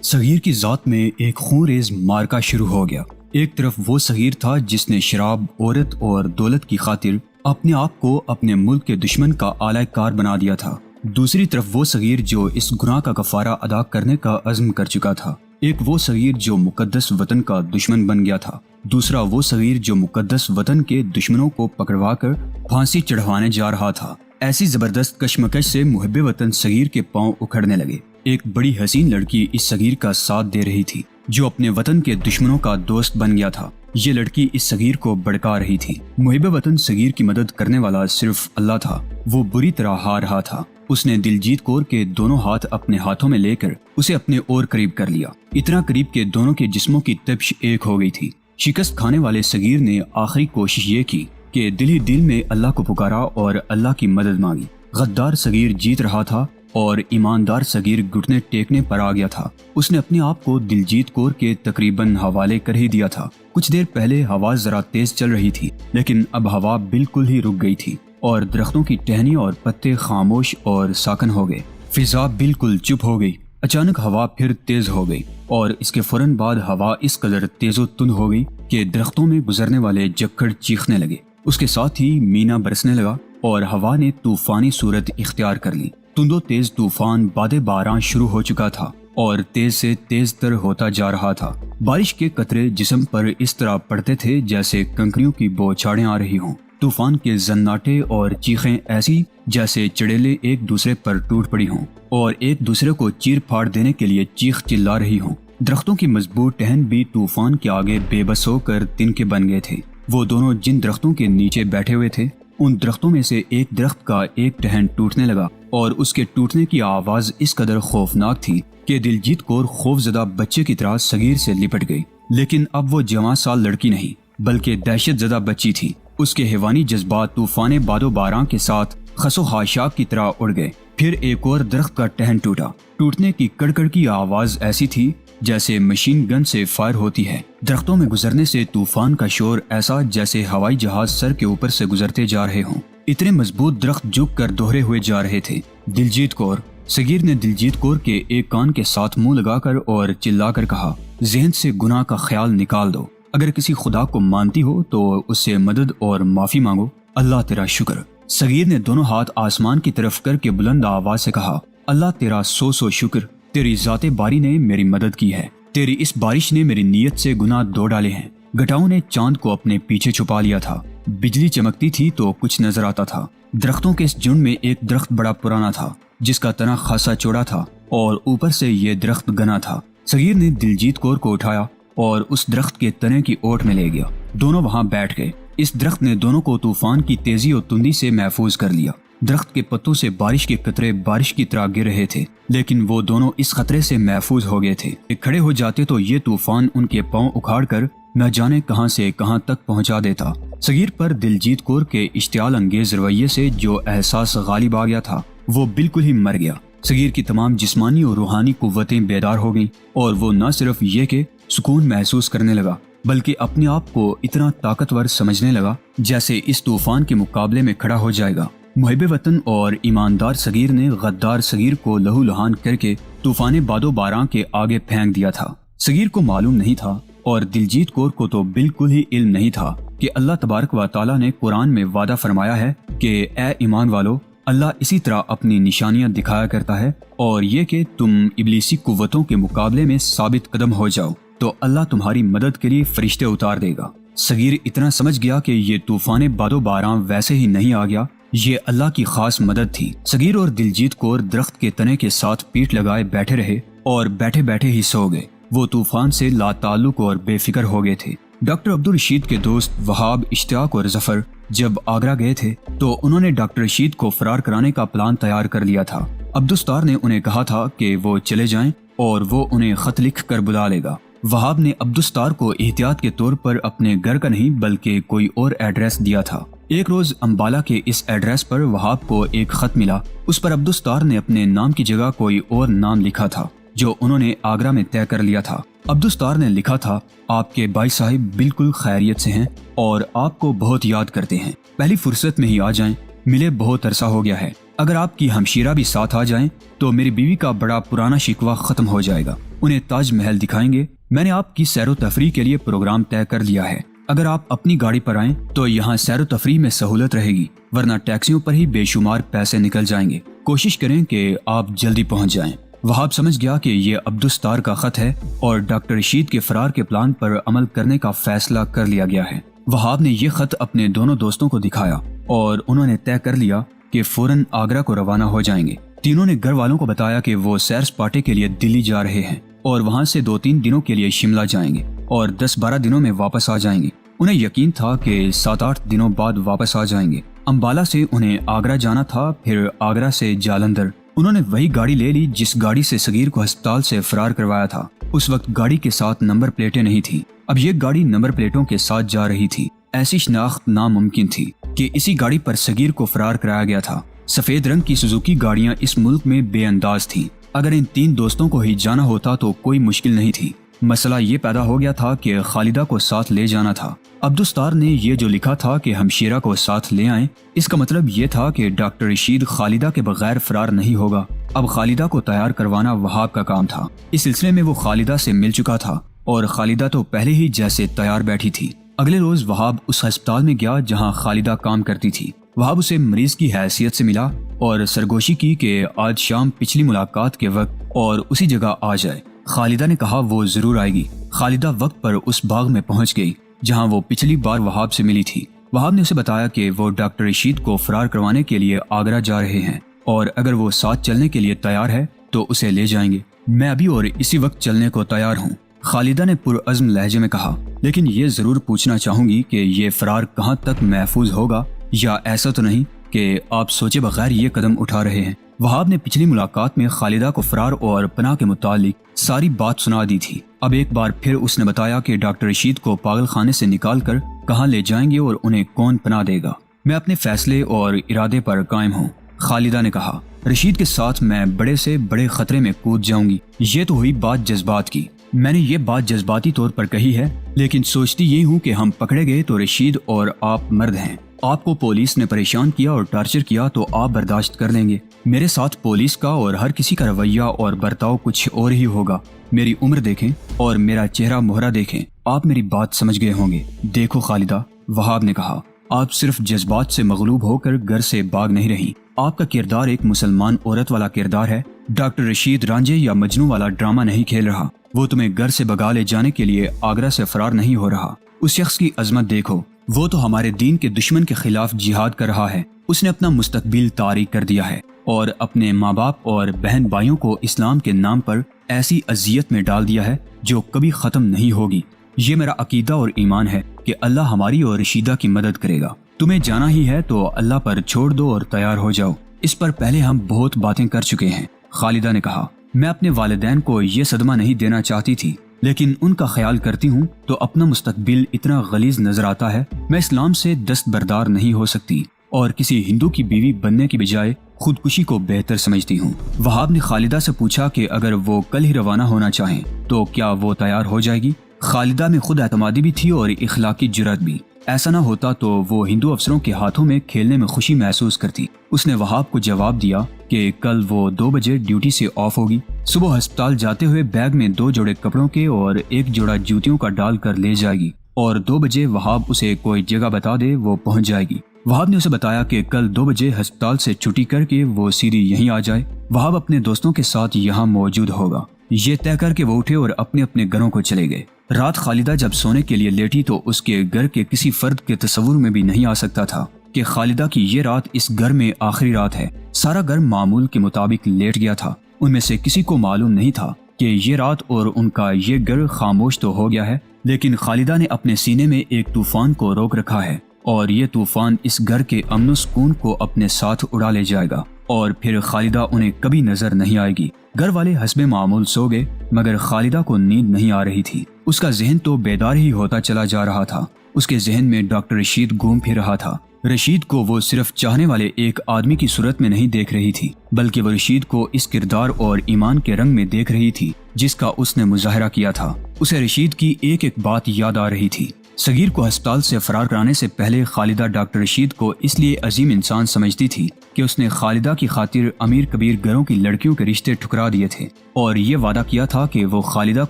صغیر کی ذات میں ایک خون ریز مارکا شروع ہو گیا۔ ایک طرف وہ صغیر تھا جس نے شراب، عورت اور دولت کی خاطر اپنے آپ کو اپنے ملک کے دشمن کا اعلی کار بنا دیا تھا۔ دوسری طرف وہ صغیر جو اس گناہ کا کفارہ ادا کرنے کا عزم کر چکا تھا۔ ایک وہ صغیر جو مقدس وطن کا دشمن بن گیا تھا، دوسرا وہ صغیر جو مقدس وطن کے دشمنوں کو پکڑوا کر پھانسی چڑھوانے جا رہا تھا۔ ایسی زبردست کشمکش سے محب وطن صغیر کے پاؤں اکھڑنے لگے۔ ایک بڑی حسین لڑکی اس صغیر کا ساتھ دے رہی تھی جو اپنے وطن کے دشمنوں کا دوست بن گیا تھا۔ یہ لڑکی اس صغیر کو بڑکا رہی تھی۔ محب وطن صغیر کی مدد کرنے والا صرف اللہ تھا۔ وہ بری طرح ہار رہا تھا۔ اس نے دلجیت کور کے دونوں ہاتھ اپنے ہاتھوں میں لے کر اسے اپنے اور قریب کر لیا، اتنا قریب کہ دونوں کے جسموں کی تپش ایک ہو گئی تھی۔ شکست کھانے والے صغیر نے آخری کوشش یہ کی کہ دل ہی دل میں اللہ کو پکارا اور اللہ کی مدد مانگی۔ غدار صغیر جیت رہا تھا اور ایماندار صغیر گھٹنے ٹیکنے پر آ گیا تھا۔ اس نے اپنے آپ کو دلجیت کور کے تقریباً حوالے کر ہی دیا تھا۔ کچھ دیر پہلے ہوا ذرا تیز چل رہی تھی، لیکن اب ہوا بالکل ہی رک گئی تھی اور درختوں کی ٹہنی اور پتے خاموش اور ساکن ہو گئے۔ فضا بالکل چپ ہو گئی۔ اچانک ہوا پھر تیز ہو گئی اور اس کے فوراً بعد ہوا اس قدر تیز و تند ہو گئی کہ درختوں میں گزرنے والے جکڑ چیخنے لگے۔ اس کے ساتھ ہی مینا برسنے لگا اور ہوا نے طوفانی صورت اختیار کر لی۔ تند و تیز طوفان باد باران شروع ہو چکا تھا اور تیز سے تیز تر ہوتا جا رہا تھا۔ بارش کے قطرے جسم پر اس طرح پڑتے تھے جیسے کنکریوں کی بوچھاڑیں آ رہی ہوں۔ طوفان کے زناٹے اور چیخیں ایسی جیسے چڑیلیں ایک دوسرے پر ٹوٹ پڑی ہوں اور ایک دوسرے کو چیر پھاڑ دینے کے لیے چیخ چلا رہی ہوں۔ درختوں کی مضبوط ٹہن بھی طوفان کے آگے بے بس ہو کر تنکے بن گئے تھے۔ وہ دونوں جن درختوں کے نیچے بیٹھے ہوئے تھے، ان درختوں میں سے ایک درخت کا ایک ٹہن ٹوٹنے لگا اور اس کے ٹوٹنے کی آواز اس قدر خوفناک تھی کہ دلجیت کور خوف زدہ بچے کی طرح صغیر سے لپٹ گئی۔ لیکن اب وہ جوان سال لڑکی نہیں بلکہ دہشت زدہ بچی تھی۔ اس کے حیوانی جذبات طوفان باد و باران کے ساتھ خس و خاشاک کی طرح اڑ گئے۔ پھر ایک اور درخت کا ٹہن ٹوٹا۔ ٹوٹنے کی کڑکڑ کی آواز ایسی تھی جیسے مشین گن سے فائر ہوتی ہے۔ درختوں میں گزرنے سے طوفان کا شور ایسا جیسے ہوائی جہاز سر کے اوپر سے گزرتے جا رہے ہوں۔ اتنے مضبوط درخت جھک کر دوہرے ہوئے جا رہے تھے۔ دلجیت کور، صغیر نے دلجیت کور کے ایک کان کے ساتھ منہ لگا کر اور چلا کر کہا، ذہن سے گناہ کا خیال نکال دو۔ اگر کسی خدا کو مانتی ہو تو اس سے مدد اور معافی مانگو۔ اللہ تیرا شکر۔ صغیر نے دونوں ہاتھ آسمان کی طرف کر کے بلند آواز سے کہا، اللہ تیرا سو سو شکر، تیری ذات باری نے میری مدد کی ہے۔ تیری اس بارش نے میری نیت سے گناہ دھو ڈالے ہیں۔ گٹاؤں نے چاند کو اپنے پیچھے چھپا لیا تھا۔ بجلی چمکتی تھی تو کچھ نظر آتا تھا۔ درختوں کے اس جھنڈ میں ایک درخت بڑا پرانا تھا جس کا تنا خاصا چوڑا تھا اور اوپر سے یہ درخت گنا تھا۔ صغیر نے دلجیت کور کو اٹھایا اور اس درخت کے تنے کی اوٹ میں لے گیا۔ دونوں وہاں بیٹھ گئے۔ اس درخت نے دونوں کو طوفان کی تیزی اور تندی سے محفوظ کر لیا۔ درخت کے پتوں سے بارش کے قطرے بارش کی طرح گر رہے تھے، لیکن وہ دونوں اس خطرے سے محفوظ ہو گئے تھے۔ کھڑے ہو جاتے تو یہ طوفان ان کے پاؤں اکھاڑ کر نہ جانے کہاں سے کہاں تک پہنچا دیتا۔ صغیر پر دلجیت کور کے اشتعال انگیز رویے سے جو احساس غالب آ گیا تھا وہ بالکل ہی مر گیا۔ صغیر کی تمام جسمانی اور روحانی قوتیں بیدار ہو گئیں اور وہ نہ صرف یہ کہ سکون محسوس کرنے لگا بلکہ اپنے آپ کو اتنا طاقتور سمجھنے لگا جیسے اس طوفان کے مقابلے میں کھڑا ہو جائے گا۔ محب وطن اور ایماندار صغیر نے غدار صغیر کو لہو لہان کر کے طوفان باد و باران کے آگے پھینک دیا تھا۔ صغیر کو معلوم نہیں تھا اور دلجیت کور کو تو بالکل ہی علم نہیں تھا کہ اللہ تبارک و تعالیٰ نے قرآن میں وعدہ فرمایا ہے کہ اے ایمان والو، اللہ اسی طرح اپنی نشانیاں دکھایا کرتا ہے، اور یہ کہ تم ابلیسی قوتوں کے مقابلے میں ثابت قدم ہو جاؤ تو اللہ تمہاری مدد کے لیے فرشتے اتار دے گا۔ صغیر اتنا سمجھ گیا کہ یہ طوفان باد و باران ویسے ہی نہیں آ گیا، یہ اللہ کی خاص مدد تھی۔ صغیر اور دلجیت کور درخت کے تنے کے ساتھ پیٹھ لگائے بیٹھے رہے اور بیٹھے بیٹھے ہی سو گئے۔ وہ طوفان سے لا تعلق اور بے فکر ہو گئے تھے۔ ڈاکٹر عبدالرشید کے دوست وہاب، اشتیاق اور ظفر جب آگرہ گئے تھے تو انہوں نے ڈاکٹر رشید کو فرار کرانے کا پلان تیار کر لیا تھا۔ عبدالستار نے انہیں کہا تھا کہ وہ چلے جائیں اور وہ انہیں خط لکھ کر بلا لے گا۔ وہاب نے عبدالستار کو احتیاط کے طور پر اپنے گھر کا نہیں بلکہ کوئی اور ایڈریس دیا تھا۔ ایک روز امبالہ کے اس ایڈریس پر وہاب کو ایک خط ملا۔ اس پر عبدالستار نے اپنے نام کی جگہ کوئی اور نام لکھا تھا جو انہوں نے آگرہ میں طے کر لیا تھا۔ عبدالستار نے لکھا تھا، آپ کے بھائی صاحب بالکل خیریت سے ہیں اور آپ کو بہت یاد کرتے ہیں، پہلی فرصت میں ہی آ جائیں، ملے بہت عرصہ ہو گیا ہے۔ اگر آپ کی ہمشیرہ بھی ساتھ آ جائیں تو میری بیوی کا بڑا پرانا شکوہ ختم ہو جائے گا۔ انہیں تاج محل دکھائیں گے۔ میں نے آپ کی سیر و تفریح کے لیے پروگرام طے کر لیا ہے۔ اگر آپ اپنی گاڑی پر آئیں تو یہاں سیر و تفریح میں سہولت رہے گی، ورنہ ٹیکسیوں پر ہی بے شمار پیسے نکل جائیں گے۔ کوشش کریں کہ آپ جلدی پہنچ جائیں۔ وہاب سمجھ گیا کہ یہ عبدالستار کا خط ہے اور ڈاکٹر رشید کے فرار کے پلان پر عمل کرنے کا فیصلہ کر لیا گیا ہے۔ وہاب نے یہ خط اپنے دونوں دوستوں کو دکھایا اور انہوں نے طے کر لیا کہ فوراً آگرہ کو روانہ ہو جائیں گے۔ تینوں نے گھر والوں کو بتایا کہ وہ سیر سپاٹے کے لیے دلی جا رہے ہیں اور وہاں سے 2-3 دنوں کے لیے شملہ جائیں گے اور 10-12 دنوں میں واپس آ جائیں گے۔ انہیں یقین تھا کہ 7-8 دنوں بعد واپس آ جائیں گے۔ امبالہ سے انہیں آگرہ جانا تھا، پھر آگرہ سے جالندھر۔ انہوں نے وہی گاڑی لے لی جس گاڑی سے صغیر کو ہسپتال سے فرار کروایا تھا۔ اس وقت گاڑی کے ساتھ نمبر پلیٹیں نہیں تھیں۔ اب یہ گاڑی نمبر پلیٹوں کے ساتھ جا رہی تھی۔ ایسی شناخت ناممکن تھی کہ اسی گاڑی پر صغیر کو فرار کرایا گیا تھا۔ سفید رنگ کی سوزوکی گاڑیاں اس ملک میں بے انداز تھیں۔ اگر ان 3 دوستوں کو ہی جانا ہوتا تو کوئی مشکل نہیں تھی۔ مسئلہ یہ پیدا ہو گیا تھا کہ خالدہ کو ساتھ لے جانا تھا۔ عبدالستار نے یہ جو لکھا تھا کہ ہمشیرہ کو ساتھ لے آئیں، اس کا مطلب یہ تھا کہ ڈاکٹر رشید خالدہ کے بغیر فرار نہیں ہوگا۔ اب خالدہ کو تیار کروانا وہاب کا کام تھا۔ اس سلسلے میں وہ خالدہ سے مل چکا تھا اور خالدہ تو پہلے ہی جیسے تیار بیٹھی تھی۔ اگلے روز وہاب اس ہسپتال میں گیا جہاں خالدہ کام کرتی تھی۔ وہاب اسے مریض کی حیثیت سے ملا اور سرگوشی کی کہ آج شام پچھلی ملاقات کے وقت اور اسی جگہ آ جائے۔ خالدہ نے کہا وہ ضرور آئے گی۔ خالدہ وقت پر اس باغ میں پہنچ گئی جہاں وہ پچھلی بار وہاب سے ملی تھی۔ وہاب نے اسے بتایا کہ وہ ڈاکٹر رشید کو فرار کروانے کے لیے آگرہ جا رہے ہیں اور اگر وہ ساتھ چلنے کے لیے تیار ہے تو اسے لے جائیں گے۔ میں ابھی اور اسی وقت چلنے کو تیار ہوں، خالدہ نے پرعزم لہجے میں کہا، لیکن یہ ضرور پوچھنا چاہوں گی کہ یہ فرار کہاں تک محفوظ ہوگا، یا ایسا تو نہیں کہ آپ سوچے بغیر یہ قدم اٹھا رہے ہیں۔ وہاب نے پچھلی ملاقات میں خالدہ کو فرار اور پناہ کے متعلق ساری بات سنا دی تھی۔ اب ایک بار پھر اس نے بتایا کہ ڈاکٹر رشید کو پاگل خانے سے نکال کر کہاں لے جائیں گے اور انہیں کون پناہ دے گا۔ میں اپنے فیصلے اور ارادے پر قائم ہوں، خالدہ نے کہا۔ رشید کے ساتھ میں بڑے سے بڑے خطرے میں کود جاؤں گی۔ یہ تو ہوئی بات جذبات کی۔ میں نے یہ بات جذباتی طور پر کہی ہے، لیکن سوچتی یہ ہوں کہ ہم پکڑے گئے تو رشید اور آپ مرد ہیں۔ آپ کو پولیس نے پریشان کیا اور ٹارچر کیا تو آپ برداشت کر لیں گے۔ میرے ساتھ پولیس کا اور ہر کسی کا رویہ اور برتاؤ کچھ اور ہی ہوگا۔ میری عمر دیکھیں اور میرا چہرہ مہرہ دیکھیں، آپ میری بات سمجھ گئے ہوں گے۔ دیکھو خالدہ، وہاب نے کہا، آپ صرف جذبات سے مغلوب ہو کر گھر سے بھاگ نہیں رہی۔ آپ کا کردار ایک مسلمان عورت والا کردار ہے۔ ڈاکٹر رشید رانجھے یا مجنوں والا ڈرامہ نہیں کھیل رہا۔ وہ تمہیں گھر سے بھگا لے جانے کے لیے آگرہ سے فرار نہیں ہو رہا۔ اس شخص کی عظمت دیکھو، وہ تو ہمارے دین کے دشمن کے خلاف جہاد کر رہا ہے۔ اس نے اپنا مستقبل تاریک کر دیا ہے اور اپنے ماں باپ اور بہن بھائیوں کو اسلام کے نام پر ایسی اذیت میں ڈال دیا ہے جو کبھی ختم نہیں ہوگی۔ یہ میرا عقیدہ اور ایمان ہے کہ اللہ ہماری اور رشیدہ کی مدد کرے گا۔ تمہیں جانا ہی ہے تو اللہ پر چھوڑ دو اور تیار ہو جاؤ۔ اس پر پہلے ہم بہت باتیں کر چکے ہیں، خالدہ نے کہا۔ میں اپنے والدین کو یہ صدمہ نہیں دینا چاہتی تھی، لیکن ان کا خیال کرتی ہوں تو اپنا مستقبل اتنا غلیظ نظر آتا ہے۔ میں اسلام سے دستبردار نہیں ہو سکتی اور کسی ہندو کی بیوی بننے کی بجائے خودکشی کو بہتر سمجھتی ہوں۔ وہاب نے خالدہ سے پوچھا کہ اگر وہ کل ہی روانہ ہونا چاہیں تو کیا وہ تیار ہو جائے گی؟ خالدہ میں خود اعتمادی بھی تھی اور اخلاقی جرأت بھی۔ ایسا نہ ہوتا تو وہ ہندو افسروں کے ہاتھوں میں کھیلنے میں خوشی محسوس کرتی۔ اس نے وہاب کو جواب دیا کہ کل وہ 2 بجے ڈیوٹی سے آف ہوگی۔ صبح ہسپتال جاتے ہوئے بیگ میں 2 جوڑے کپڑوں کے اور 1 جوڑا جوتیوں کا ڈال کر لے جائے گی اور 2 بجے وہاب اسے کوئی جگہ بتا دے وہ پہنچ جائے گی۔ وہاب نے اسے بتایا کہ کل 2 بجے ہسپتال سے چھٹی کر کے وہ سیدھی یہیں آ جائے۔ وہاب اپنے دوستوں کے ساتھ یہاں موجود ہوگا۔ یہ طے کر کے وہ اٹھے اور اپنے اپنے گھروں کو چلے گئے۔ رات خالدہ جب سونے کے لیے لیٹی تو اس کے گھر کے کسی فرد کے تصور میں بھی نہیں آ سکتا تھا کہ خالدہ کی یہ رات اس گھر میں آخری رات ہے۔ سارا گھر معمول کے مطابق لیٹ گیا تھا۔ ان میں سے کسی کو معلوم نہیں تھا کہ یہ رات اور ان کا یہ گھر خاموش تو ہو گیا ہے، لیکن خالدہ نے اپنے سینے میں ایک طوفان کو روک رکھا ہے اور یہ طوفان اس گھر کے امن و سکون کو اپنے ساتھ اڑا لے جائے گا اور پھر خالدہ انہیں کبھی نظر نہیں آئے گی۔ گھر والے حسب معمول سو گئے مگر خالدہ کو نیند نہیں آ رہی تھی۔ اس کا ذہن تو بیدار ہی ہوتا چلا جا رہا تھا۔ اس کے ذہن میں ڈاکٹر رشید گھوم پھر رہا تھا۔ رشید کو وہ صرف چاہنے والے ایک آدمی کی صورت میں نہیں دیکھ رہی تھی، بلکہ وہ رشید کو اس کردار اور ایمان کے رنگ میں دیکھ رہی تھی جس کا اس نے مظاہرہ کیا تھا۔ اسے رشید کی ایک ایک بات یاد آ رہی تھی۔ صغیر کو ہسپتال سے فرار کرانے سے پہلے خالدہ ڈاکٹر رشید کو اس لیے عظیم انسان سمجھتی تھی کہ اس نے خالدہ کی خاطر امیر کبیر گھروں کی لڑکیوں کے رشتے ٹھکرا دیے تھے اور یہ وعدہ کیا تھا کہ وہ خالدہ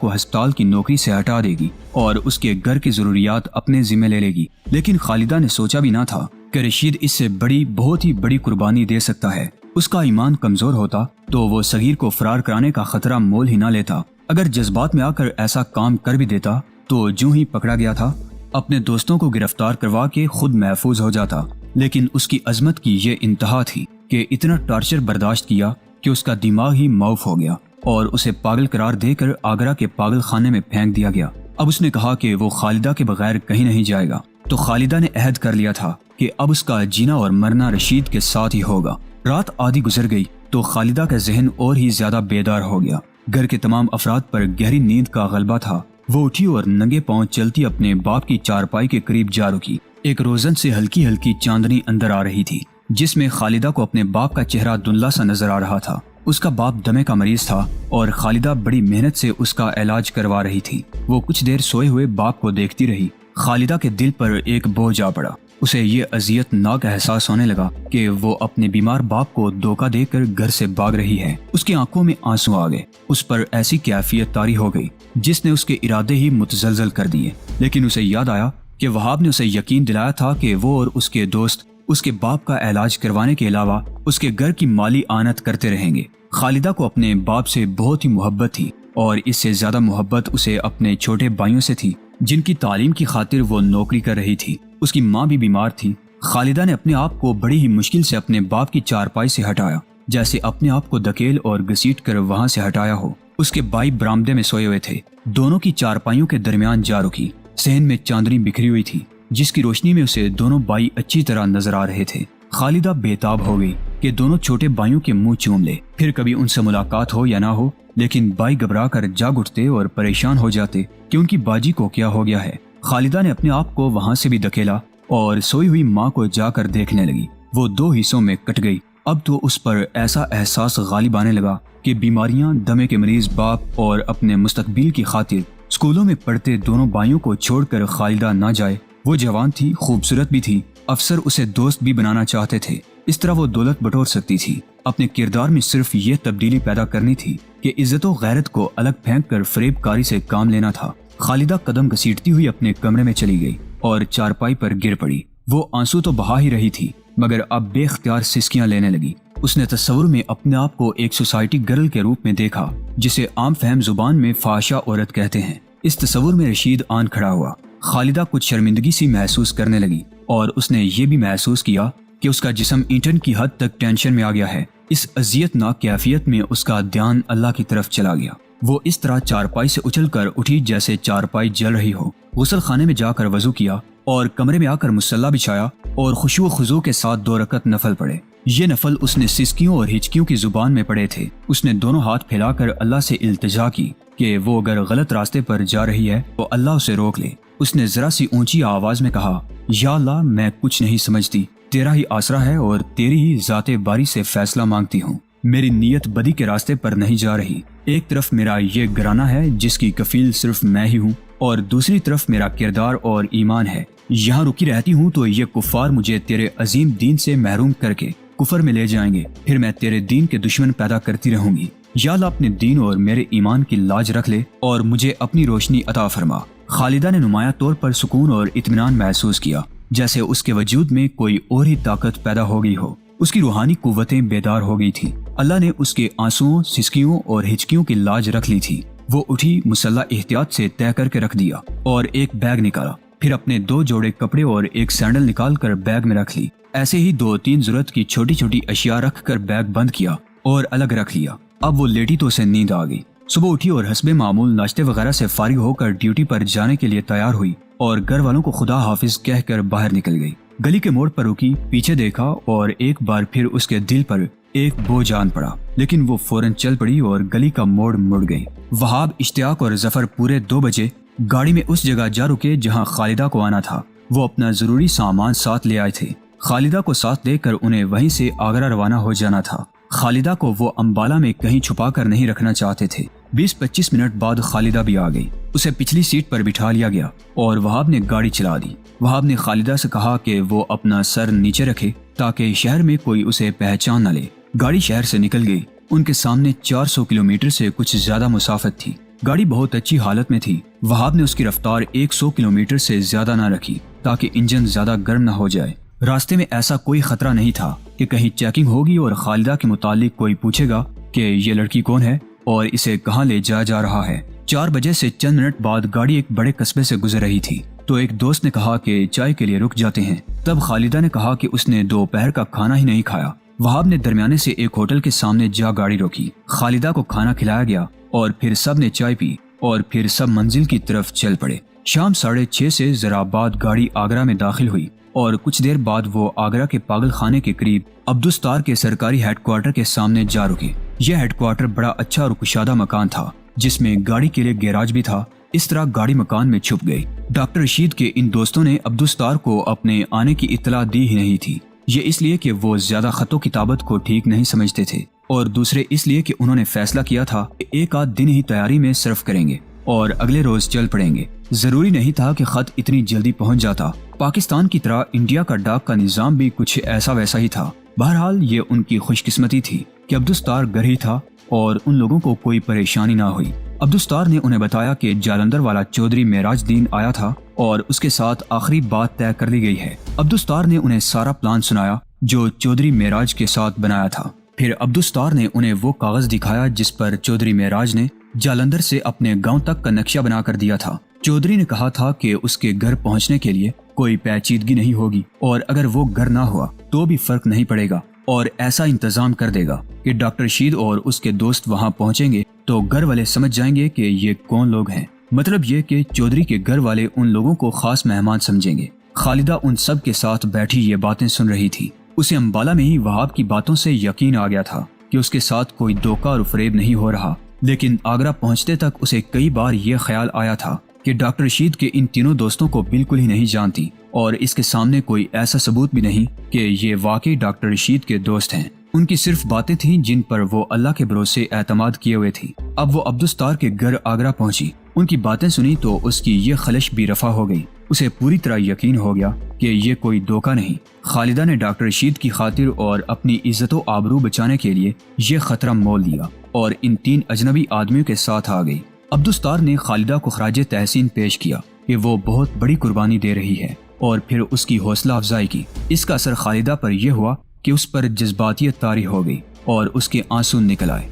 کو ہسپتال کی نوکری سے ہٹا دے گی اور اس کے گھر کی ضروریات اپنے ذمہ لے لے گی۔ لیکن خالدہ نے سوچا بھی نہ تھا کہ رشید اس سے بہت ہی بڑی قربانی دے سکتا ہے۔ اس کا ایمان کمزور ہوتا تو وہ صغیر کو فرار کرانے کا خطرہ مول ہی نہ لیتا۔ اگر جذبات میں آ کر ایسا کام کر بھی دیتا تو جو ہی پکڑا گیا تھا اپنے دوستوں کو گرفتار کروا کے خود محفوظ ہو جاتا۔ لیکن اس کی عظمت کی یہ انتہا تھی کہ اتنا ٹارچر برداشت کیا کہ اس کا دماغ ہی معاف ہو گیا اور اسے پاگل قرار دے کر آگرہ کے پاگل خانے میں پھینک دیا گیا۔ اب اس نے کہا کہ وہ خالدہ کے بغیر کہیں نہیں جائے گا، تو خالدہ نے عہد کر لیا تھا کہ اب اس کا جینا اور مرنا رشید کے ساتھ ہی ہوگا۔ رات آدھی گزر گئی تو خالدہ کا ذہن اور ہی زیادہ بیدار ہو گیا۔ گھر کے تمام افراد پر گہری نیند کا غلبہ تھا۔ وہ اٹھی اور ننگے پاؤں چلتی اپنے باپ کی چارپائی کے قریب جا رکی۔ ایک روزن سے ہلکی ہلکی چاندنی اندر آ رہی تھی جس میں خالدہ کو اپنے باپ کا چہرہ دھندلا سا نظر آ رہا تھا۔ اس کا باپ دمے کا مریض تھا اور خالدہ بڑی محنت سے اس کا علاج کروا رہی تھی۔ وہ کچھ دیر سوئے ہوئے باپ کو دیکھتی رہی۔ خالدہ کے دل پر ایک بوجھ آ پڑا۔ اسے یہ اذیت ناک احساس ہونے لگا کہ وہ اپنے بیمار باپ کو دھوکہ دے کر گھر سے بھاگ رہی ہے۔ اس کی آنکھوں میں آنسو آ گئے۔ اس پر ایسی کیفیت طاری ہو گئی جس نے اس کے ارادے ہی متزلزل کر دیے۔ لیکن اسے یاد آیا کہ وہاب نے اسے یقین دلایا تھا کہ وہ اور اس کے دوست اس کے باپ کا علاج کروانے کے علاوہ اس کے گھر کی مالی اعانت کرتے رہیں گے۔ خالدہ کو اپنے باپ سے بہت ہی محبت تھی اور اس سے زیادہ محبت اسے اپنے چھوٹے بھائیوں سے تھی جن کی تعلیم کی خاطر وہ نوکری کر رہی تھی۔ اس کی ماں بھی بیمار تھی۔ خالدہ نے اپنے آپ کو بڑی ہی مشکل سے اپنے باپ کی چارپائی سے ہٹایا، جیسے اپنے آپ کو دھکیل اور گھسیٹ کر وہاں سے ہٹایا ہو۔ اس کے بھائی برآمدے میں سوئے ہوئے تھے۔ دونوں کی چارپائیوں کے درمیان جا رکی۔ صحن میں چاندنی بکھری ہوئی تھی جس کی روشنی میں اسے دونوں بھائی اچھی طرح نظر آ رہے تھے۔ خالدہ بےتاب ہو گئی کہ دونوں چھوٹے بھائیوں کے منہ چوم لے، پھر کبھی ان سے ملاقات ہو یا نہ ہو، لیکن بھائی گھبرا کر جاگ اٹھتے اور پریشان ہو جاتے کہ ان کی باجی کو کیا ہو گیا ہے۔ خالدہ نے اپنے آپ کو وہاں سے بھی دھکیلا اور سوئی ہوئی ماں کو جا کر دیکھنے لگی۔ وہ دو حصوں میں کٹ گئی۔ اب تو اس پر ایسا احساس غالب آنے لگا کہ بیماریاں، دمے کے مریض باپ اور اپنے مستقبل کی خاطر اسکولوں میں پڑھتے دونوں بھائیوں کو چھوڑ کر خالدہ نہ جائے۔ وہ جوان تھی، خوبصورت بھی تھی، افسر اسے دوست بھی بنانا چاہتے تھے۔ اس طرح وہ دولت بٹور سکتی تھی۔ اپنے کردار میں صرف یہ تبدیلی پیدا کرنی تھی کہ عزت و غیرت کو الگ پھینک کر فریب کاری سے کام لینا تھا۔ خالدہ قدم گھسیٹتی ہوئی اپنے کمرے میں چلی گئی اور چارپائی پر گر پڑی۔ وہ آنسو تو بہا ہی رہی تھی مگر اب بے اختیار سسکیاں لینے لگی۔ اس نے تصور میں اپنے آپ کو ایک سوسائٹی گرل کے روپ میں دیکھا جسے عام فہم زبان میں فحاشہ عورت کہتے ہیں۔ اس تصور میں رشید آن کھڑا ہوا۔ خالدہ کچھ شرمندگی سی محسوس کرنے لگی اور اس نے یہ بھی محسوس کیا کہ اس کا جسم اینٹھن کی حد تک ٹینشن میں آ گیا ہے۔ اس اذیت ناک کیفیت میں اس کا دھیان اللہ کی طرف چلا گیا۔ وہ اس طرح چارپائی سے اچھل کر اٹھی جیسے چارپائی جل رہی ہو۔ غسل خانے میں جا کر وضو کیا اور کمرے میں آ کر مصلی بچھایا اور خشوع و خضوع کے ساتھ 2 رکعت نفل پڑھے۔ یہ نفل اس نے سسکیوں اور ہچکیوں کی زبان میں پڑھے تھے۔ اس نے دونوں ہاتھ پھیلا کر اللہ سے التجا کی کہ وہ اگر غلط راستے پر جا رہی ہے تو اللہ اسے روک لے۔ اس نے ذرا سی اونچی آواز میں کہا، یا اللہ میں کچھ نہیں سمجھتی، تیرا ہی آسرا ہے اور تیری ہی ذات باری سے فیصلہ مانگتی ہوں۔ میری نیت بدی کے راستے پر نہیں جا رہی۔ ایک طرف میرا یہ گھرانہ ہے جس کی کفیل صرف میں ہی ہوں اور دوسری طرف میرا کردار اور ایمان ہے۔ یہاں رکی رہتی ہوں تو یہ کفار مجھے تیرے عظیم دین سے محروم کر کے کفر میں لے جائیں گے، پھر میں تیرے دین کے دشمن پیدا کرتی رہوں گی۔ یا اللہ اپنے دین اور میرے ایمان کی لاج رکھ لے اور مجھے اپنی روشنی عطا فرما۔ خالدہ نے نمایاں طور پر سکون اور اطمینان محسوس کیا، جیسے اس کے وجود میں کوئی اور ہی طاقت پیدا ہو گئی ہو۔ اس کی روحانی قوتیں بیدار ہو گئی تھیں۔ اللہ نے اس کے آنسوؤں، سسکیوں اور ہچکیوں کی لاج رکھ لی تھی۔ وہ اٹھی، مصلی احتیاط سے طے کر کے رکھ دیا اور ایک بیگ نکالا، پھر اپنے 2 جوڑے کپڑے اور ایک سینڈل نکال کر بیگ میں رکھ لی۔ ایسے ہی 2-3 ضرورت کی چھوٹی چھوٹی اشیاء رکھ کر بیگ بند کیا اور الگ رکھ لیا۔ اب وہ لیٹی تو اسے نیند آ گئی۔ صبح اٹھی اور حسب معمول ناشتے وغیرہ سے فارغ ہو کر ڈیوٹی پر جانے کے لیے تیار ہوئی اور گھر والوں کو خدا حافظ کہہ کر باہر نکل گئی۔ گلی کے موڑ پر رکی، پیچھے دیکھا اور ایک بار پھر اس کے دل پر ایک بوجھ آن پڑا، لیکن وہ فوراً چل پڑی اور گلی کا موڑ مڑ گئی۔ وہاب، اشتیاق اور ظفر پورے 2 بجے گاڑی میں اس جگہ جا رکے جہاں خالدہ کو آنا تھا۔ وہ اپنا ضروری سامان ساتھ لے آئے تھے۔ خالدہ کو ساتھ لے کر انہیں وہیں سے آگرہ روانہ ہو جانا تھا۔ خالدہ کو وہ امبالہ میں کہیں چھپا کر نہیں رکھنا چاہتے تھے۔ 20-25 منٹ بعد خالدہ بھی آ گئی۔ اسے پچھلی سیٹ پر بٹھا لیا گیا اور وہاب نے گاڑی چلا دی۔ وہاب نے خالدہ سے کہا کہ وہ اپنا سر نیچے رکھے تاکہ شہر میں کوئی اسے پہچان نہ لے۔ گاڑی شہر سے نکل گئی۔ ان کے سامنے 400 کلومیٹر سے کچھ زیادہ مسافت تھی۔ گاڑی بہت اچھی حالت میں تھی۔ وہاب نے اس کی رفتار 100 کلومیٹر سے زیادہ نہ رکھی تاکہ انجن زیادہ گرم نہ ہو جائے۔ راستے میں ایسا کوئی خطرہ نہیں تھا کہ کہیں چیکنگ ہوگی اور خالدہ کے متعلق کوئی پوچھے گا کہ یہ لڑکی کون ہے اور اسے کہاں لے جایا جا رہا ہے۔ 4 بجے سے چند منٹ بعد گاڑی ایک بڑے قصبے سے گزر رہی تھی تو ایک دوست نے کہا کہ چائے کے لیے رک جاتے ہیں۔ تب خالدہ نے کہا کہ اس نے دوپہر کا کھانا ہی نہیں کھایا۔ وہاب نے درمیانے سے ایک ہوٹل کے سامنے جا گاڑی روکی۔ خالدہ کو کھانا کھلایا گیا اور پھر سب نے چائے پی اور پھر سب منزل کی طرف چل پڑے۔ شام 6:30 سے ذرا بعد گاڑی آگرہ میں داخل ہوئی اور کچھ دیر بعد وہ آگرہ کے پاگل خانے کے قریب عبدالستار کے سرکاری ہیڈ کوارٹر کے سامنے جا رکے۔ یہ ہیڈ کوارٹر بڑا اچھا اور کشادہ مکان تھا جس میں گاڑی کے لیے گیراج بھی تھا۔ اس طرح گاڑی مکان میں چھپ گئی۔ ڈاکٹر رشید کے ان دوستوں نے عبدالستار کو اپنے آنے کی اطلاع دی ہی نہیں تھی۔ یہ اس لیے کہ وہ زیادہ خط و کتابت کو ٹھیک نہیں سمجھتے تھے اور دوسرے اس لیے کہ انہوں نے فیصلہ کیا تھا کہ ایک آدھ دن ہی تیاری میں صرف کریں گے اور اگلے روز چل پڑیں گے۔ ضروری نہیں تھا کہ خط اتنی جلدی پہنچ جاتا۔ پاکستان کی طرح انڈیا کا ڈاک کا نظام بھی کچھ ایسا ویسا ہی تھا۔ بہرحال یہ ان کی خوش قسمتی تھی کہ عبدالستار گھر ہی تھا اور ان لوگوں کو کوئی پریشانی نہ ہوئی۔ عبدالستار نے انہیں بتایا کہ جالندھر والا چودھری معراج الدین آیا تھا اور اس کے ساتھ آخری بات طے کر لی گئی ہے۔ عبدالستار نے انہیں سارا پلان سنایا جو چودھری معراج کے ساتھ بنایا تھا۔ پھر عبدالستار نے انہیں وہ کاغذ دکھایا جس پر چودھری معراج نے جالندھر سے اپنے گاؤں تک کا نقشہ بنا کر دیا تھا۔ چودھری نے کہا تھا کہ اس کے گھر پہنچنے کے لیے کوئی پیچیدگی نہیں ہوگی اور اگر وہ گھر نہ ہوا تو بھی فرق نہیں پڑے گا اور ایسا انتظام کر دے گا کہ ڈاکٹر رشید اور اس کے دوست وہاں پہنچیں گے تو گھر والے سمجھ جائیں گے کہ یہ کون لوگ ہیں۔ مطلب یہ کہ چودھری کے گھر والے ان لوگوں کو خاص مہمان سمجھیں گے۔ خالدہ ان سب کے ساتھ بیٹھی یہ باتیں سن رہی تھی۔ اسے امبالہ میں ہی وہاب کی باتوں سے یقین آ گیا تھا کہ اس کے ساتھ کوئی دھوکہ اور فریب نہیں ہو رہا، لیکن آگرہ پہنچتے تک اسے کئی بار یہ خیال آیا تھا کہ ڈاکٹر رشید کے ان تینوں دوستوں کو بالکل ہی نہیں جانتی اور اس کے سامنے کوئی ایسا ثبوت بھی نہیں کہ یہ واقعی ڈاکٹر رشید کے دوست ہیں۔ ان کی صرف باتیں تھیں جن پر وہ اللہ کے بھروسے اعتماد کیے ہوئے تھی۔ اب وہ عبدالستار کے گھر آگرہ پہنچی۔ ان کی باتیں سنی تو اس کی یہ خلش بھی رفع ہو گئی۔ اسے پوری طرح یقین ہو گیا کہ یہ کوئی دھوکہ نہیں۔ خالدہ نے ڈاکٹر رشید کی خاطر اور اپنی عزت و آبرو بچانے کے لیے یہ خطرہ مول لیا اور ان 3 اجنبی آدمیوں کے ساتھ آ گئی۔ عبدالستار نے خالدہ کو خراج تحسین پیش کیا کہ وہ بہت بڑی قربانی دے رہی ہے اور پھر اس کی حوصلہ افزائی کی۔ اس کا اثر خالدہ پر یہ ہوا کہ اس پر جذباتیت طاری ہو گئی اور اس کے آنسو نکل آئے۔